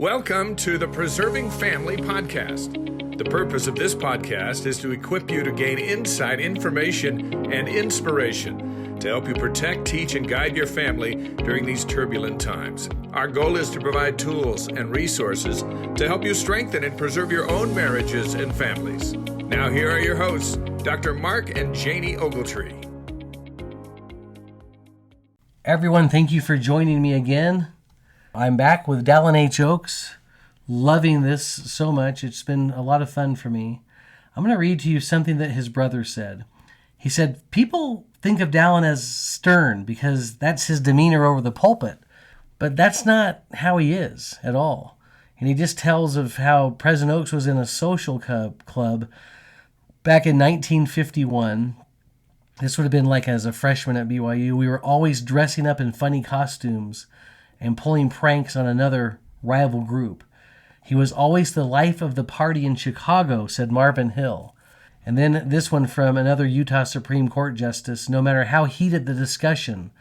Welcome to the Preserving Family Podcast. The purpose of this podcast is to equip you to gain insight, information, and inspiration to help you protect, teach, and guide your family during these turbulent times. Our goal is to provide tools and resources to help you strengthen and preserve your own marriages and families. Now here are your hosts, Dr. Mark and Janie Ogletree. Everyone, thank you for joining me again. I'm back with Dallin H. Loving this so much. It's been a lot of fun for me. I'm going to read to you something that his brother said. He said, people think of Dallin as stern because that's his demeanor over the pulpit, but that's not how he is at all. And he just tells of how President Oaks was in a social club back in 1951. This would have been like as a freshman at BYU. We were always dressing up in funny costumes and pulling pranks on another rival group. He was always the life of the party in Chicago, said Marvin Hill. And then this one from another Utah Supreme Court justice. No matter how heated the discussion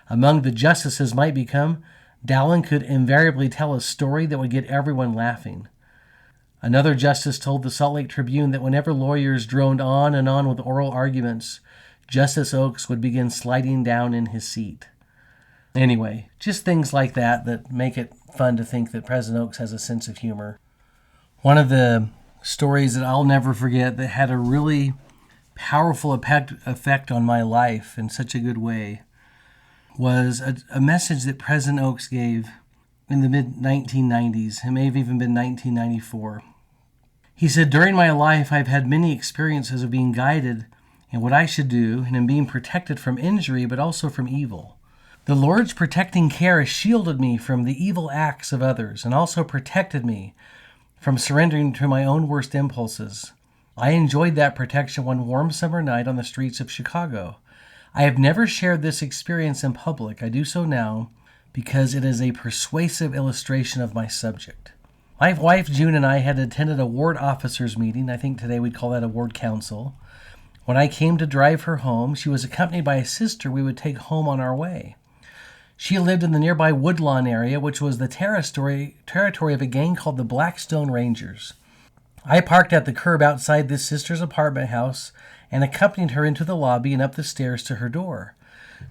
among the justices might become, Dallin could invariably tell a story that would get everyone laughing. Another justice told the Salt Lake Tribune that whenever lawyers droned on and on with oral arguments, Justice Oaks would begin sliding down in his seat. Anyway, just things like that make it fun to think that President Oaks has a sense of humor. One of the stories that I'll never forget that had a really powerful effect on my life in such a good way was a message that President Oaks gave in the mid-1990s. It may have even been 1994. He said, during my life, I've had many experiences of being guided in what I should do and in being protected from injury, but also from evil. The Lord's protecting care has shielded me from the evil acts of others and also protected me from surrendering to my own worst impulses. I enjoyed that protection one warm summer night on the streets of Chicago. I have never shared this experience in public. I do so now because it is a persuasive illustration of my subject. My wife June and I had attended a ward officers meeting. I think today we'd call that a ward council. When I came to drive her home, she was accompanied by a sister we would take home on our way. She lived in the nearby Woodlawn area, which was the territory of a gang called the Blackstone Rangers. I parked at the curb outside this sister's apartment house and accompanied her into the lobby and up the stairs to her door.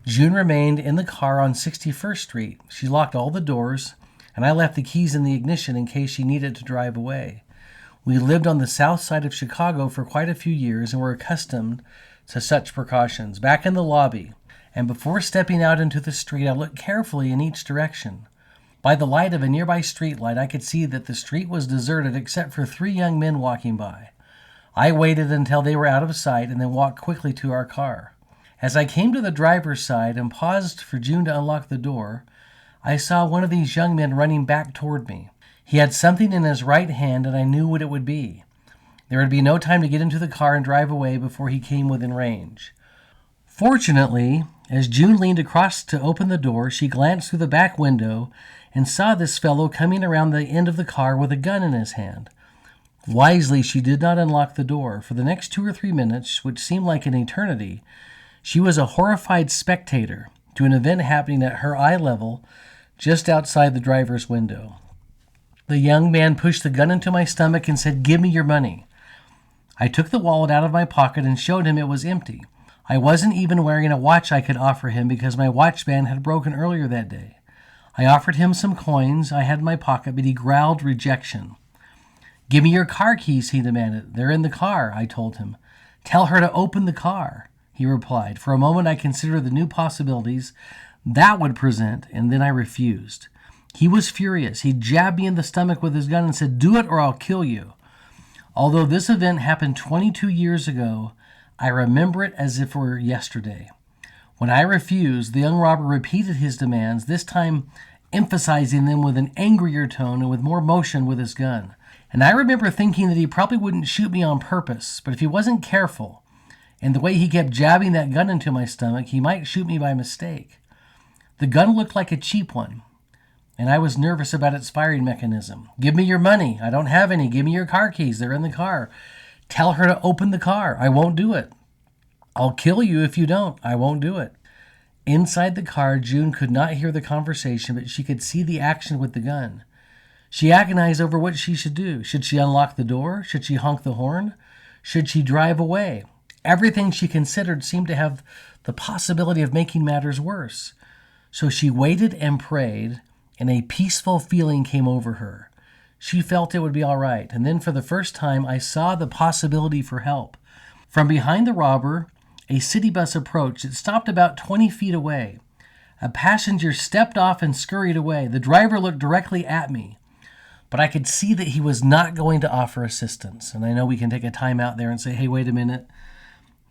June remained in the car on 61st Street. She locked all the doors, and I left the keys in the ignition in case she needed to drive away. We lived on the south side of Chicago for quite a few years and were accustomed to such precautions. Back in the lobby, and before stepping out into the street, I looked carefully in each direction. By the light of a nearby streetlight, I could see that the street was deserted except for 3 young men walking by. I waited until they were out of sight and then walked quickly to our car. As I came to the driver's side and paused for June to unlock the door, I saw one of these young men running back toward me. He had something in his right hand, and I knew what it would be. There would be no time to get into the car and drive away before he came within range. Fortunately, as June leaned across to open the door, she glanced through the back window and saw this fellow coming around the end of the car with a gun in his hand. Wisely, she did not unlock the door. For the next 2 or 3 minutes, which seemed like an eternity, she was a horrified spectator to an event happening at her eye level just outside the driver's window. The young man pushed the gun into my stomach and said, "Give me your money." I took the wallet out of my pocket and showed him it was empty. I wasn't even wearing a watch I could offer him because my watch band had broken earlier that day. I offered him some coins I had in my pocket, but he growled rejection. "Give me your car keys," he demanded. "They're in the car," I told him. "Tell her to open the car," he replied. For a moment I considered the new possibilities that would present, and then I refused. He was furious. He jabbed me in the stomach with his gun and said, "Do it or I'll kill you." Although this event happened 22 years ago, I remember it as if it were yesterday. When I refused, the young robber repeated his demands, this time emphasizing them with an angrier tone and with more motion with his gun. And I remember thinking that he probably wouldn't shoot me on purpose, but if he wasn't careful, and the way he kept jabbing that gun into my stomach, he might shoot me by mistake. The gun looked like a cheap one, and I was nervous about its firing mechanism. "Give me your money." "I don't have any." "Give me your car keys. They're in the car." "Tell her to open the car." "I won't do it." "I'll kill you if you don't." "I won't do it." Inside the car, June could not hear the conversation, but she could see the action with the gun. She agonized over what she should do. Should she unlock the door? Should she honk the horn? Should she drive away? Everything she considered seemed to have the possibility of making matters worse. So she waited and prayed, and a peaceful feeling came over her. She felt it would be all right. And then for the first time, I saw the possibility for help. From behind the robber, a city bus approached. It stopped about 20 feet away. A passenger stepped off and scurried away. The driver looked directly at me, but I could see that he was not going to offer assistance. And I know we can take a time out there and say, hey, wait a minute.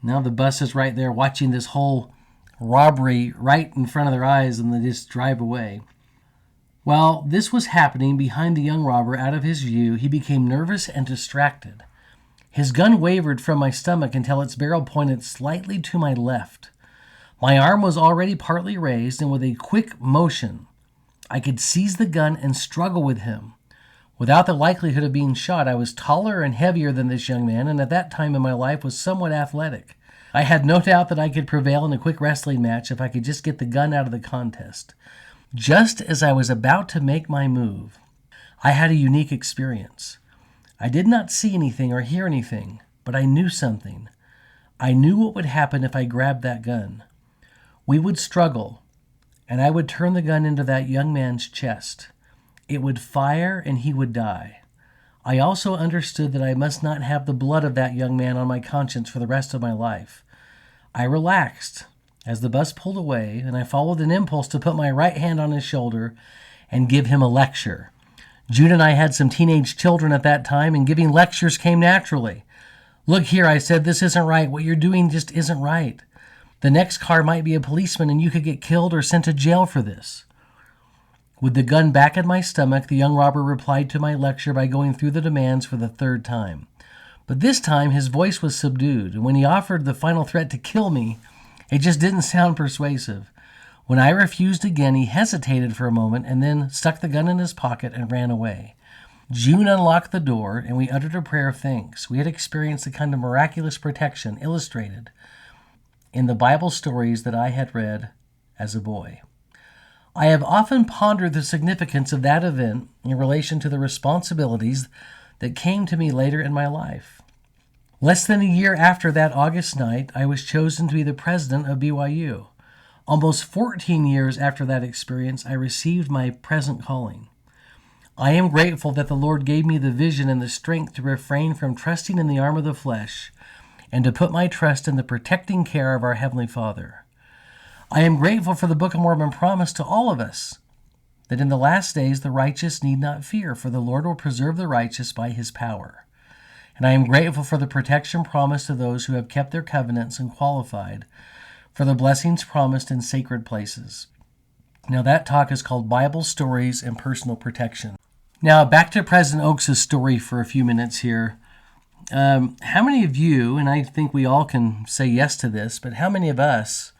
Now the bus is right there watching this whole robbery right in front of their eyes, and they just drive away. While this was happening behind the young robber, out of his view, he became nervous and distracted. His gun wavered from my stomach until its barrel pointed slightly to my left. My arm was already partly raised, and with a quick motion, I could seize the gun and struggle with him. Without the likelihood of being shot, I was taller and heavier than this young man, and at that time in my life was somewhat athletic. I had no doubt that I could prevail in a quick wrestling match if I could just get the gun out of the contest. Just as I was about to make my move, I had a unique experience. I did not see anything or hear anything, but I knew something. I knew what would happen if I grabbed that gun. We would struggle, and I would turn the gun into that young man's chest. It would fire, and he would die. I also understood that I must not have the blood of that young man on my conscience for the rest of my life. I relaxed as the bus pulled away, and I followed an impulse to put my right hand on his shoulder and give him a lecture. June and I had some teenage children at that time, and giving lectures came naturally. Look here, I said, this isn't right. What you're doing just isn't right. The next car might be a policeman, and you could get killed or sent to jail for this. With the gun back in my stomach, the young robber replied to my lecture by going through the demands for the third time. But this time, his voice was subdued, and when he offered the final threat to kill me, it just didn't sound persuasive. When I refused again, he hesitated for a moment and then stuck the gun in his pocket and ran away. June unlocked the door, and we uttered a prayer of thanks. We had experienced the kind of miraculous protection illustrated in the Bible stories that I had read as a boy. I have often pondered the significance of that event in relation to the responsibilities that came to me later in my life. Less than a year after that August night, I was chosen to be the president of BYU. Almost 14 years after that experience, I received my present calling. I am grateful that the Lord gave me the vision and the strength to refrain from trusting in the arm of the flesh and to put my trust in the protecting care of our Heavenly Father. I am grateful for the Book of Mormon promise to all of us that in the last days the righteous need not fear, for the Lord will preserve the righteous by his power. And I am grateful for the protection promised to those who have kept their covenants and qualified for the blessings promised in sacred places. Now that talk is called Bible Stories and Personal Protection. Now back to President Oaks' story for a few minutes here. How many of you, and I think we all can say yes to this, but how many of us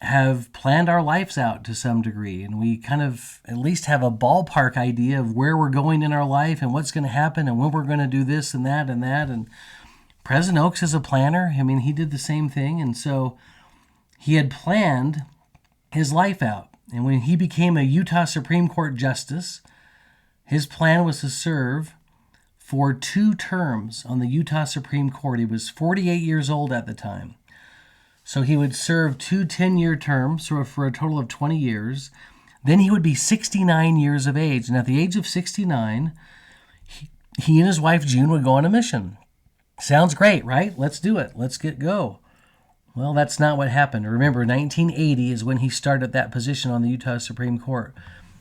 have planned our lives out to some degree, and we kind of at least have a ballpark idea of where we're going in our life and what's going to happen and when we're going to do this and that and that. And President Oaks is a planner. I mean, he did the same thing, and so he had planned his life out. And when he became a Utah Supreme Court justice, his plan was to serve for 2 terms on the Utah Supreme Court. He was 48 years old at the time. So he would serve 2 10-year terms for a total of 20 years. Then he would be 69 years of age. And at the age of 69, he and his wife June would go on a mission. Sounds great, right? Let's do it. Let's go. Well, that's not what happened. Remember, 1980 is when he started that position on the Utah Supreme Court.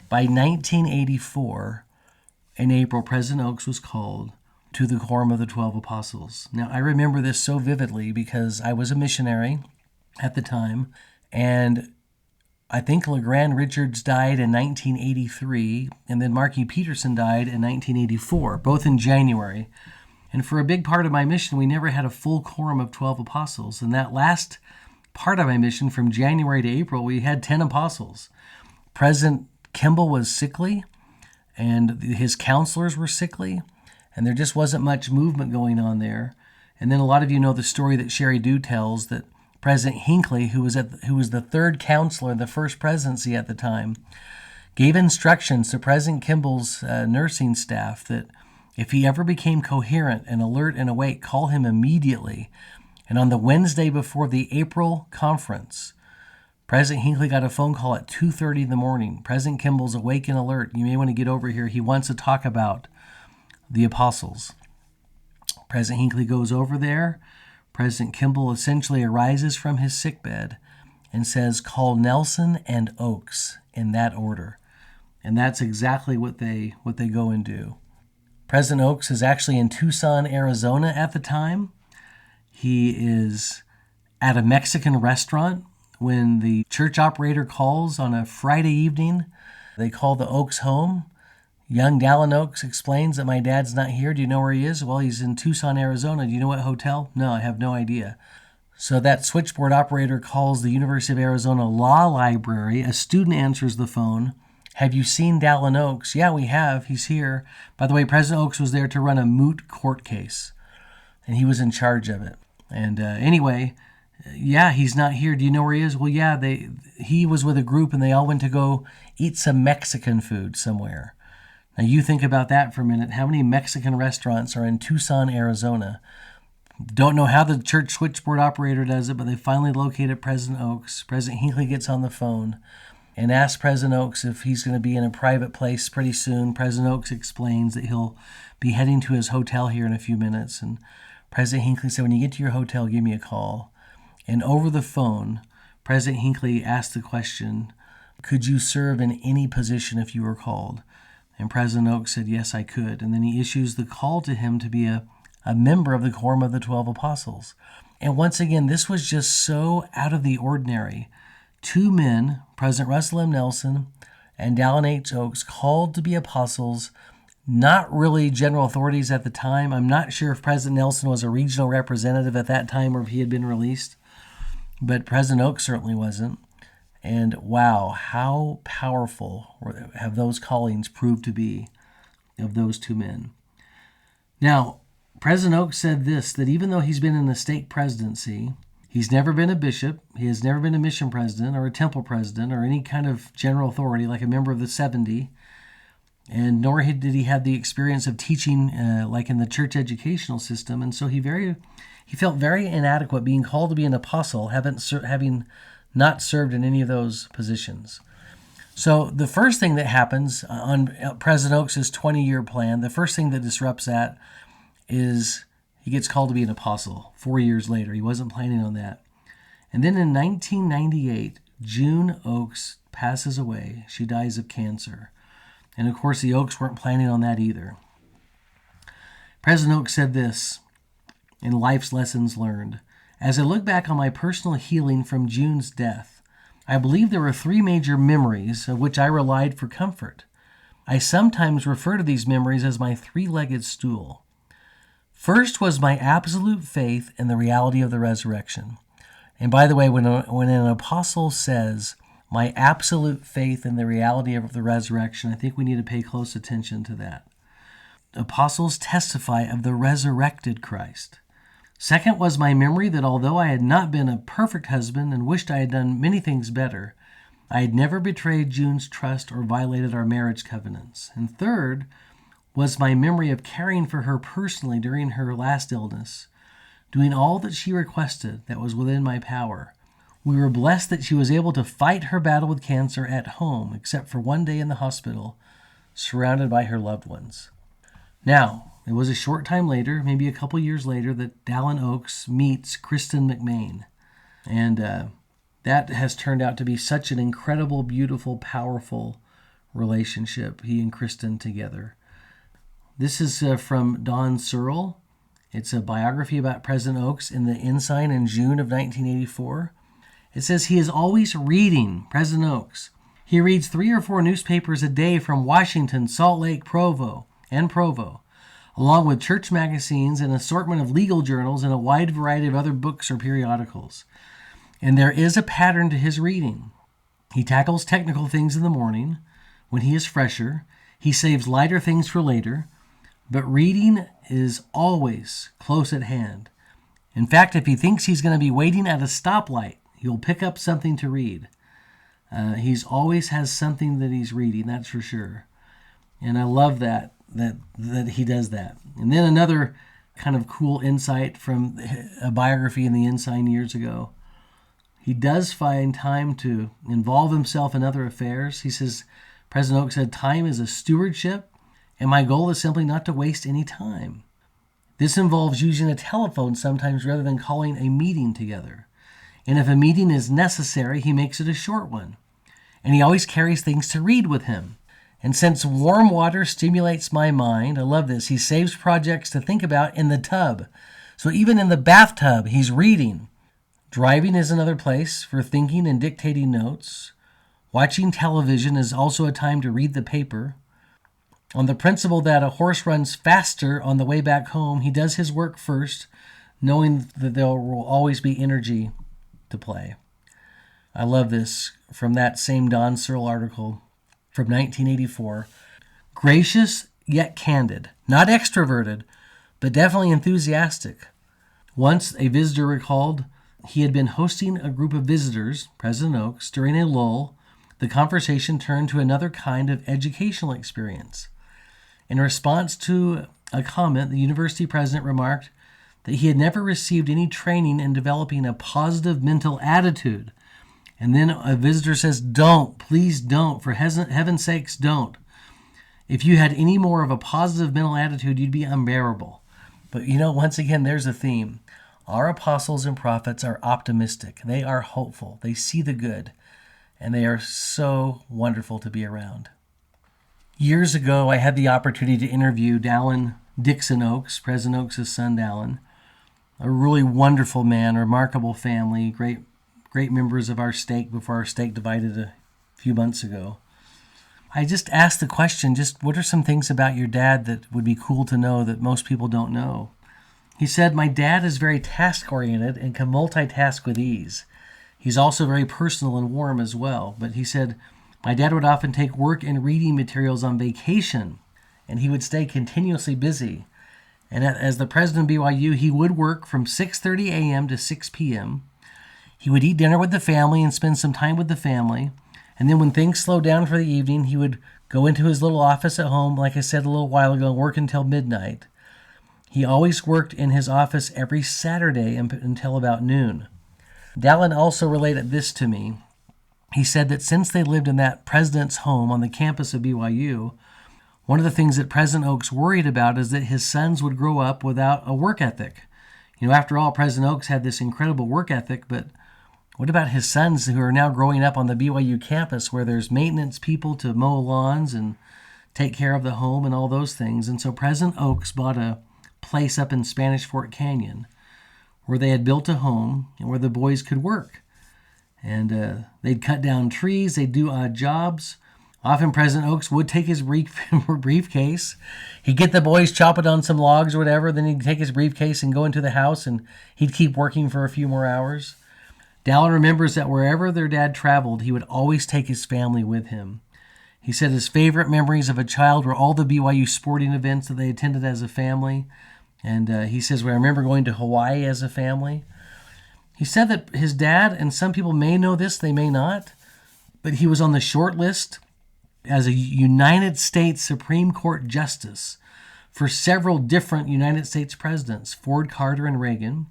By 1984, in April, President Oaks was called to the Quorum of the 12 Apostles. Now, I remember this so vividly because I was a missionary at the time, and I think LeGrand Richards died in 1983, and then Marky Peterson died in 1984, both in January. And for a big part of my mission, we never had a full quorum of 12 apostles. And that last part of my mission, from January to April, we had 10 apostles. President Kimball was sickly, and his counselors were sickly, and there just wasn't much movement going on there. And then a lot of you know the story that Sherry Dew tells, that President Hinckley, who was the third counselor in the first presidency at the time, gave instructions to President Kimball's nursing staff that if he ever became coherent and alert and awake, call him immediately. And on the Wednesday before the April conference, President Hinckley got a phone call at 2:30 in the morning. President Kimball's awake and alert. You may want to get over here. He wants to talk about the apostles. President Hinckley goes over there. President Kimball essentially arises from his sickbed and says, call Nelson and Oakes in that order. And that's exactly what they go and do. President Oakes is actually in Tucson, Arizona at the time. He is at a Mexican restaurant when the church operator calls on a Friday evening. They call the Oakes home. Young Dallin Oakes explains that my dad's not here. Do you know where he is? Well, he's in Tucson, Arizona. Do you know what hotel? No, I have no idea. So that switchboard operator calls the University of Arizona Law Library. A student answers the phone. Have you seen Dallin Oakes? Yeah, we have. He's here. By the way, President Oakes was there to run a moot court case, and he was in charge of it. And anyway, yeah, he's not here. Do you know where he is? Well, yeah, he was with a group, and they all went to go eat some Mexican food somewhere. Now, you think about that for a minute. How many Mexican restaurants are in Tucson, Arizona? Don't know how the church switchboard operator does it, but they finally located President Oakes. President Hinckley gets on the phone and asks President Oakes if he's going to be in a private place pretty soon. President Oakes explains that he'll be heading to his hotel here in a few minutes. And President Hinckley said, when you get to your hotel, give me a call. And over the phone, President Hinckley asked the question, could you serve in any position if you were called? And President Oakes said, yes, I could. And then he issues the call to him to be a member of the Quorum of the 12 Apostles. And once again, this was just so out of the ordinary. Two men, President Russell M. Nelson and Dallin H. Oakes, called to be apostles, not really general authorities at the time. I'm not sure if President Nelson was a regional representative at that time or if he had been released, but President Oakes certainly wasn't. And wow, how powerful have those callings proved to be of those two men. Now, President Oakes said this, that even though he's been in the stake presidency, he's never been a bishop, he has never been a mission president or a temple president or any kind of general authority like a member of the 70, and nor did he have the experience of teaching like in the church educational system. And so he felt very inadequate being called to be an apostle, having not served in any of those positions. So the first thing that happens on President Oakes' 20-year plan, the first thing that disrupts that is he gets called to be an apostle 4 years later. He wasn't planning on that. And then in 1998, June Oakes passes away. She dies of cancer. And of course, the Oakes weren't planning on that either. President Oakes said this in Life's Lessons Learned. As I look back on my personal healing from June's death, I believe there were three major memories of which I relied for comfort. I sometimes refer to these memories as my three-legged stool. First was my absolute faith in the reality of the resurrection. And by the way, when an apostle says, my absolute faith in the reality of the resurrection, I think we need to pay close attention to that. Apostles testify of the resurrected Christ. Second was my memory that although I had not been a perfect husband and wished I had done many things better, I had never betrayed June's trust or violated our marriage covenants. And third was my memory of caring for her personally during her last illness, doing all that she requested that was within my power. We were blessed that she was able to fight her battle with cancer at home, except for one day in the hospital, surrounded by her loved ones. Now, it was a short time later, maybe a couple years later, that Dallin Oakes meets Kristen McMain. And that has turned out to be such an incredible, beautiful, powerful relationship, he and Kristen together. This is from Don Searle. It's a biography about President Oakes in the Ensign in June of 1984. It says he is always reading, President Oakes. He reads 3 or 4 newspapers a day from Washington, Salt Lake, Provo, along with church magazines, an assortment of legal journals, and a wide variety of other books or periodicals. And there is a pattern to his reading. He tackles technical things in the morning when he is fresher. He saves lighter things for later. But reading is always close at hand. In fact, if he thinks he's going to be waiting at a stoplight, he'll pick up something to read. He's always has something that he's reading, that's for sure. And I love that he does that. And then another kind of cool insight from a biography in the Ensign years ago. He does find time to involve himself in other affairs. He says, President Oaks said, time is a stewardship, and my goal is simply not to waste any time. This involves using a telephone sometimes rather than calling a meeting together. And if a meeting is necessary, he makes it a short one. And he always carries things to read with him. And since warm water stimulates my mind, I love this, he saves projects to think about in the tub. So even in the bathtub, he's reading. Driving is another place for thinking and dictating notes. Watching television is also a time to read the paper. On the principle that a horse runs faster on the way back home, he does his work first, knowing that there will always be energy to play. I love this from that same Don Searle article from 1984. Gracious yet candid, not extroverted, but definitely enthusiastic. Once a visitor recalled he had been hosting a group of visitors, President Oaks, during a lull. The conversation turned to another kind of educational experience. In response to a comment, the university president remarked that he had never received any training in developing a positive mental attitude. And then a visitor says, don't, please don't, for heaven's sakes, don't. If you had any more of a positive mental attitude, you'd be unbearable. But once again, there's a theme. Our apostles and prophets are optimistic. They are hopeful. They see the good. And they are so wonderful to be around. Years ago, I had the opportunity to interview Dallin Dixon Oaks, President Oaks' son Dallin. A really wonderful man, remarkable family, great members of our stake before our stake divided a few months ago. I just asked the question, what are some things about your dad that would be cool to know that most people don't know? He said, my dad is very task-oriented and can multitask with ease. He's also very personal and warm as well. But he said, my dad would often take work and reading materials on vacation, and he would stay continuously busy. And as the president of BYU, he would work from 6:30 a.m. to 6 p.m. He would eat dinner with the family and spend some time with the family. And then when things slowed down for the evening, he would go into his little office at home, like I said a little while ago, and work until midnight. He always worked in his office every Saturday until about noon. Dallin also related this to me. He said that since they lived in that president's home on the campus of BYU, one of the things that President Oaks worried about is that his sons would grow up without a work ethic. After all, President Oaks had this incredible work ethic, but what about his sons who are now growing up on the BYU campus where there's maintenance people to mow lawns and take care of the home and all those things? And so President Oaks bought a place up in Spanish Fort Canyon where they had built a home and where the boys could work. And they'd cut down trees, they'd do odd jobs. Often President Oaks would take his briefcase. He'd get the boys chopping on some logs or whatever, then he'd take his briefcase and go into the house and he'd keep working for a few more hours. Dallin remembers that wherever their dad traveled, he would always take his family with him. He said his favorite memories of a child were all the BYU sporting events that they attended as a family. And he says, well, I remember going to Hawaii as a family. He said that his dad, and some people may know this, they may not, but he was on the short list as a United States Supreme Court Justice for several different United States presidents, Ford, Carter, and Reagan.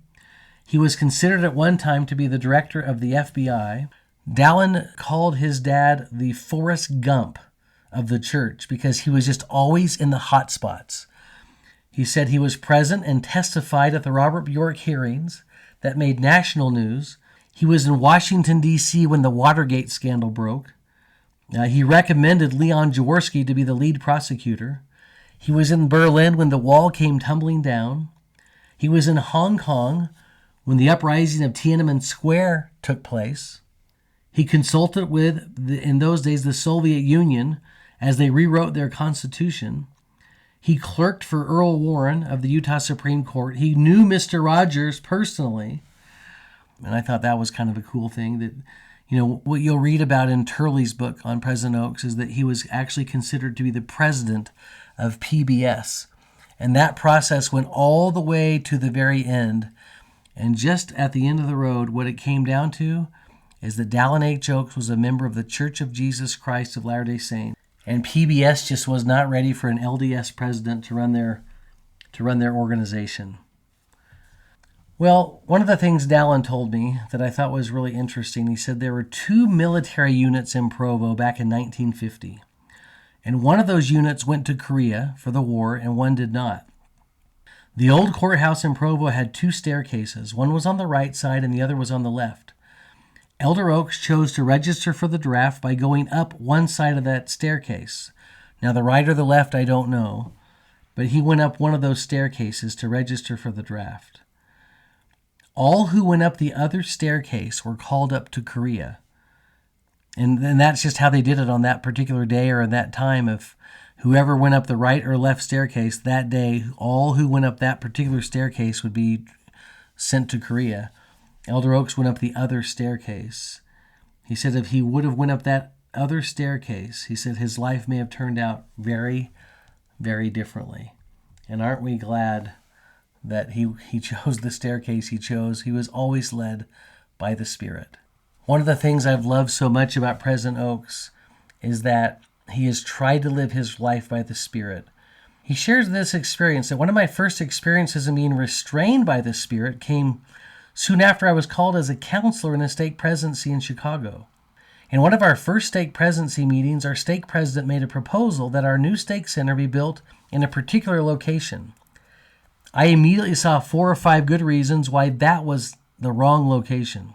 He was considered at one time to be the director of the FBI. Dallin called his dad the Forrest Gump of the church because he was just always in the hot spots. He said he was present and testified at the Robert Bjork hearings that made national news. He was in Washington, D.C. when the Watergate scandal broke. He recommended Leon Jaworski to be the lead prosecutor. He was in Berlin when the wall came tumbling down. He was in Hong Kong when the uprising of Tiananmen Square took place. He consulted with, in those days, the Soviet Union as they rewrote their constitution. He clerked for Earl Warren of the Utah Supreme Court. He knew Mr. Rogers personally. And I thought that was kind of a cool thing that, what you'll read about in Turley's book on President Oaks is that he was actually considered to be the president of PBS. And that process went all the way to the very end. And just at the end of the road, what it came down to is that Dallin H was a member of the Church of Jesus Christ of Latter-day Saints, and PBS just was not ready for an LDS president to run their organization. Well, one of the things Dallin told me that I thought was really interesting, he said there were 2 military units in Provo back in 1950. And one of those units went to Korea for the war and one did not. The old courthouse in Provo had 2 staircases. One was on the right side and the other was on the left. Elder Oaks chose to register for the draft by going up one side of that staircase. Now the right or the left, I don't know, but he went up one of those staircases to register for the draft. All who went up the other staircase were called up to Korea. And that's just how they did it on that particular day or in that time. If whoever went up the right or left staircase that day, all who went up that particular staircase would be sent to Korea. Elder Oaks went up the other staircase. He said if he would have went up that other staircase, he said his life may have turned out very, very differently. And aren't we glad that he chose the staircase he chose? He was always led by the Spirit. One of the things I've loved so much about President Oaks is that he has tried to live his life by the Spirit. He shares this experience that one of my first experiences in being restrained by the Spirit came soon after I was called as a counselor in a stake presidency in Chicago. In one of our first stake presidency meetings, our stake president made a proposal that our new stake center be built in a particular location. I immediately saw 4 or 5 good reasons why that was the wrong location.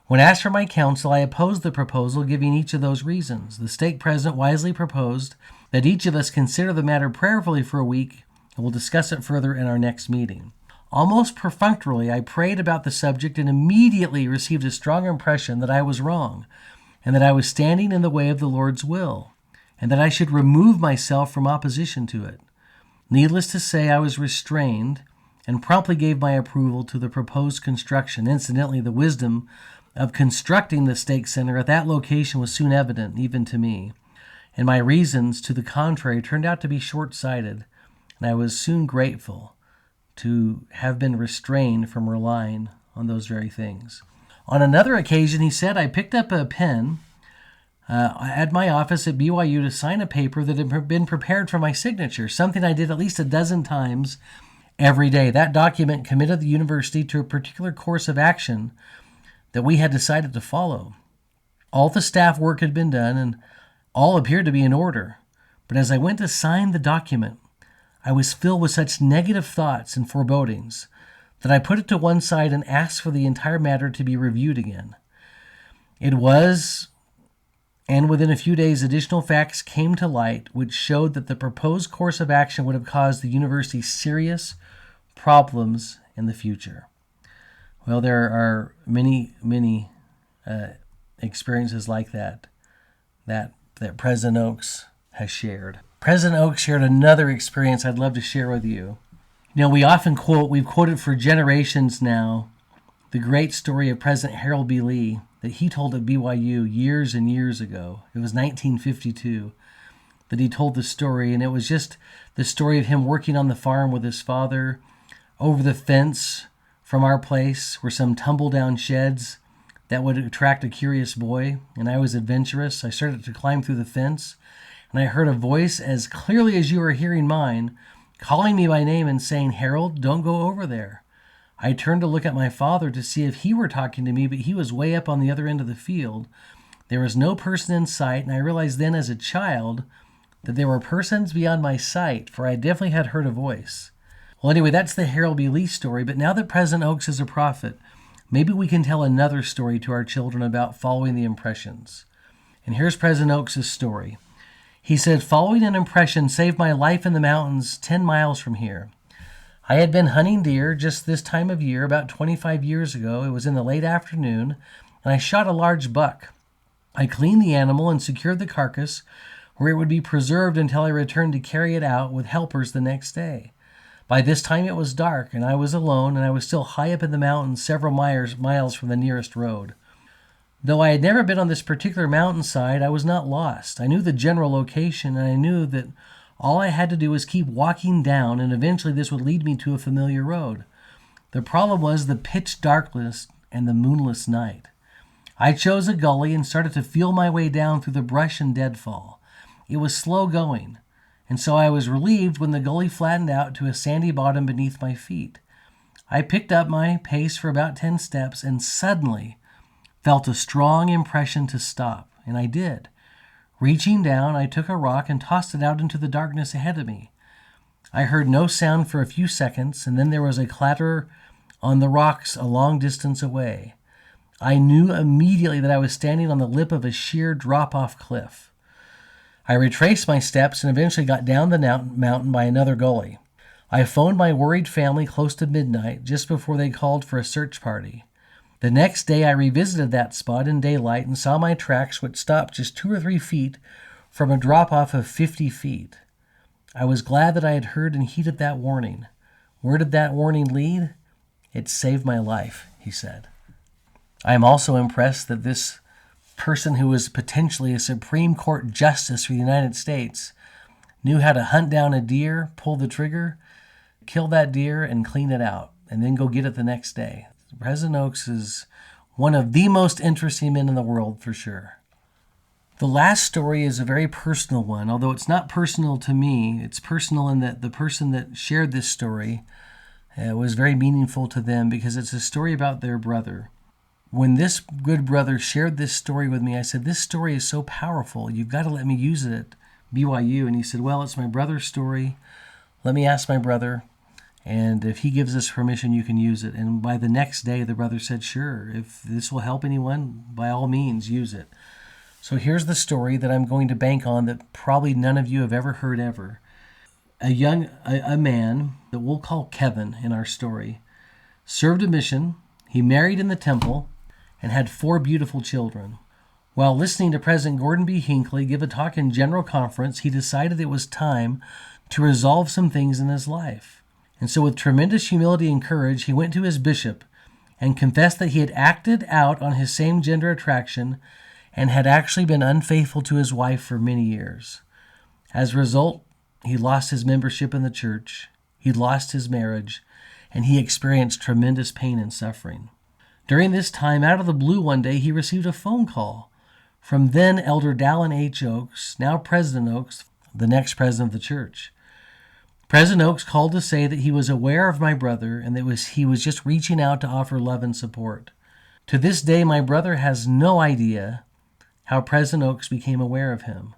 When asked for my counsel, I opposed the proposal, giving each of those reasons. The stake president wisely proposed that each of us consider the matter prayerfully for a week, and we'll discuss it further in our next meeting. Almost perfunctorily, I prayed about the subject and immediately received a strong impression that I was wrong, and that I was standing in the way of the Lord's will, and that I should remove myself from opposition to it. Needless to say, I was restrained and promptly gave my approval to the proposed construction. Incidentally, the wisdom of constructing the stake center at that location was soon evident, even to me, and my reasons to the contrary turned out to be short-sighted, and I was soon grateful to have been restrained from relying on those very things. On another occasion, he said, I picked up a pen at my office at BYU to sign a paper that had been prepared for my signature, something I did at least a dozen times every day. That document committed the university to a particular course of action that we had decided to follow. All the staff work had been done and all appeared to be in order. But as I went to sign the document, I was filled with such negative thoughts and forebodings that I put it to one side and asked for the entire matter to be reviewed again. It was, and within a few days, additional facts came to light which showed that the proposed course of action would have caused the university serious problems in the future. Well, there are many experiences like that President Oaks has shared. President Oaks shared another experience I'd love to share with you. You know, we've quoted for generations now, the great story of President Harold B. Lee that he told at BYU years and years ago. It was 1952 that he told the story, and it was just the story of him working on the farm with his father. Over the fence from our place were some tumble-down sheds that would attract a curious boy, and I was adventurous. I started to climb through the fence, and I heard a voice as clearly as you are hearing mine, calling me by name and saying, Harold, don't go over there. I turned to look at my father to see if he were talking to me, but he was way up on the other end of the field. There was no person in sight, and I realized then as a child that there were persons beyond my sight, for I definitely had heard a voice. Well, anyway, that's the Harold B. Lee story, but now that President Oaks is a prophet, maybe we can tell another story to our children about following the impressions. And here's President Oaks' story. He said, following an impression saved my life in the mountains 10 miles from here. I had been hunting deer just this time of year about 25 years ago. It was in the late afternoon, and I shot a large buck. I cleaned the animal and secured the carcass where it would be preserved until I returned to carry it out with helpers the next day. By this time it was dark, and I was alone, and I was still high up in the mountains several miles from the nearest road. Though I had never been on this particular mountainside, I was not lost. I knew the general location, and I knew that all I had to do was keep walking down, and eventually this would lead me to a familiar road. The problem was the pitch darkness and the moonless night. I chose a gully and started to feel my way down through the brush and deadfall. It was slow going, and so I was relieved when the gully flattened out to a sandy bottom beneath my feet. I picked up my pace for about 10 steps and suddenly felt a strong impression to stop, and I did. Reaching down, I took a rock and tossed it out into the darkness ahead of me. I heard no sound for a few seconds, and then there was a clatter on the rocks a long distance away. I knew immediately that I was standing on the lip of a sheer drop-off cliff. I retraced my steps and eventually got down the mountain by another gully. I phoned my worried family close to midnight, just before they called for a search party. The next day I revisited that spot in daylight and saw my tracks, which stopped just 2 or 3 feet from a drop-off of 50 feet. I was glad that I had heard and heeded that warning. Where did that warning lead? It saved my life, he said. I am also impressed that this person who was potentially a Supreme Court justice for the United States knew how to hunt down a deer, pull the trigger, kill that deer, and clean it out, and then go get it the next day. President Oaks is one of the most interesting men in the world, for sure. The last story is a very personal one, although it's not personal to me. It's personal in that the person that shared this story was very meaningful to them because it's a story about their brother. When this good brother shared this story with me, I said, this story is so powerful. You've got to let me use it at BYU. And he said, well, it's my brother's story. Let me ask my brother. And if he gives us permission, you can use it. And by the next day, the brother said, sure, if this will help anyone, by all means, use it. So here's the story that I'm going to bank on that probably none of you have ever heard ever. A man that we'll call Kevin in our story served a mission. He married in the temple and had 4 beautiful children. While listening to President Gordon B. Hinckley give a talk in General Conference, he decided it was time to resolve some things in his life. And so with tremendous humility and courage, he went to his bishop and confessed that he had acted out on his same-gender attraction and had actually been unfaithful to his wife for many years. As a result, he lost his membership in the church, he lost his marriage, and he experienced tremendous pain and suffering. During this time, out of the blue one day, he received a phone call from then Elder Dallin H. Oaks, now President Oaks, the next president of the church. President Oaks called to say that he was aware of my brother and that he was just reaching out to offer love and support. To this day, my brother has no idea how President Oaks became aware of him.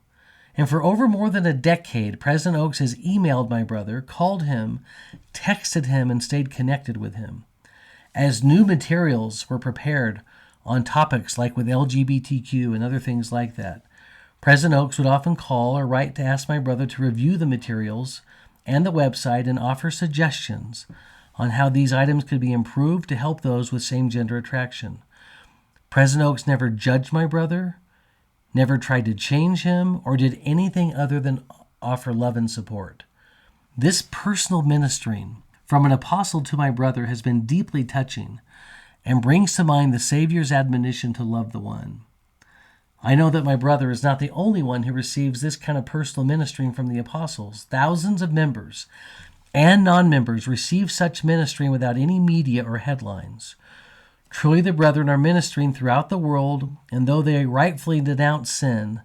And for over more than a decade, President Oaks has emailed my brother, called him, texted him, and stayed connected with him. As new materials were prepared on topics like with LGBTQ and other things like that, President Oaks would often call or write to ask my brother to review the materials and the website and offer suggestions on how these items could be improved to help those with same-gender attraction. President Oaks never judged my brother, never tried to change him, or did anything other than offer love and support. This personal ministering from an apostle to my brother has been deeply touching and brings to mind the Savior's admonition to love the one. I know that my brother is not the only one who receives this kind of personal ministering from the apostles. Thousands of members and non-members receive such ministering without any media or headlines. Truly the brethren are ministering throughout the world, and though they rightfully denounce sin,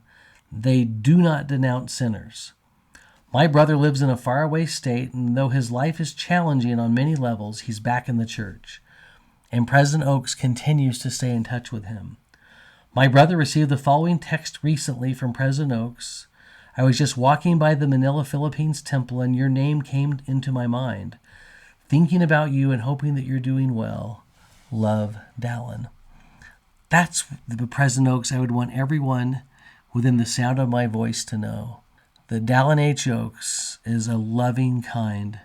they do not denounce sinners. My brother lives in a faraway state, and though his life is challenging on many levels, he's back in the church. And President Oaks continues to stay in touch with him. My brother received the following text recently from President Oaks. I was just walking by the Manila, Philippines temple, and your name came into my mind. Thinking about you and hoping that you're doing well. Love, Dallin. That's the President Oaks I would want everyone within the sound of my voice to know. That Dallin H. Oaks is a loving, kind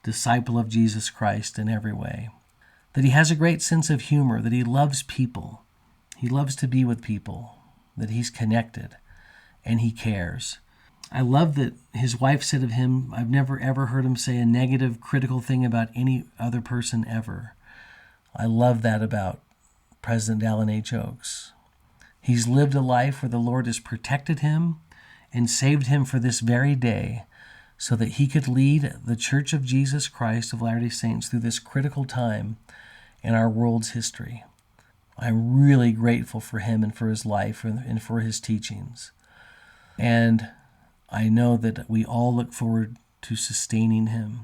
disciple of Jesus Christ in every way. That he has a great sense of humor, that he loves people. He loves to be with people, that he's connected, and he cares. I love that his wife said of him, I've never ever heard him say a negative, critical thing about any other person ever. I love that about President Dallin H. Oaks. He's lived a life where the Lord has protected him and saved him for this very day so that he could lead the Church of Jesus Christ of Latter-day Saints through this critical time in our world's history. I'm really grateful for him and for his life and for his teachings. And I know that we all look forward to sustaining him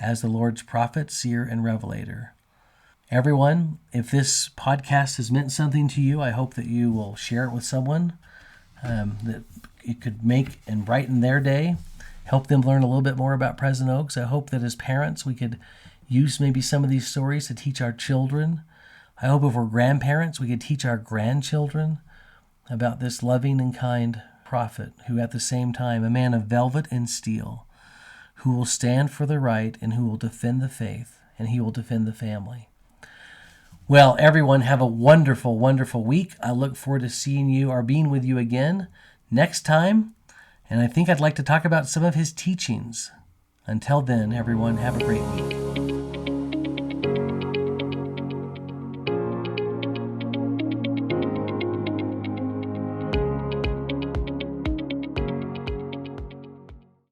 as the Lord's prophet, seer, and revelator. Everyone, if this podcast has meant something to you, I hope that you will share it with someone, that it could make and brighten their day, help them learn a little bit more about President Oaks. I hope that as parents we could use maybe some of these stories to teach our children. I hope if we're grandparents we could teach our grandchildren about this loving and kind prophet who at the same time, a man of velvet and steel, who will stand for the right and who will defend the faith, and he will defend the family. Well, everyone, have a wonderful, wonderful week. I look forward to seeing you or being with you again next time. And I think I'd like to talk about some of his teachings. Until then, everyone, have a great week.